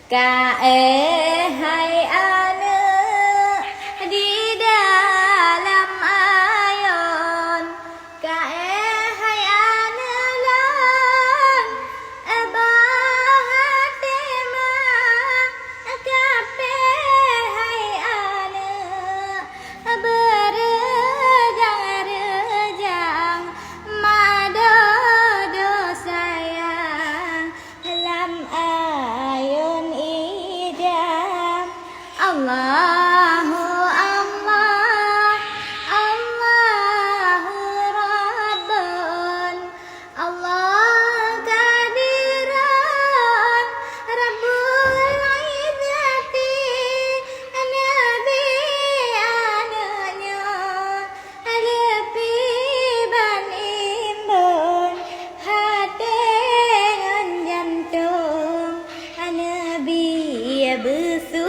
Hai ane di dalam ayon, hai ane lan bahate ma hai ane berejang-rejang madodo sayang lam ayon idam. Allahu Allah, Allahu Rabbun, Allah kadiran, Rabbul Izzati, Nabi ananya, lepi ban imbun, hati ngan jantung, Nabi besu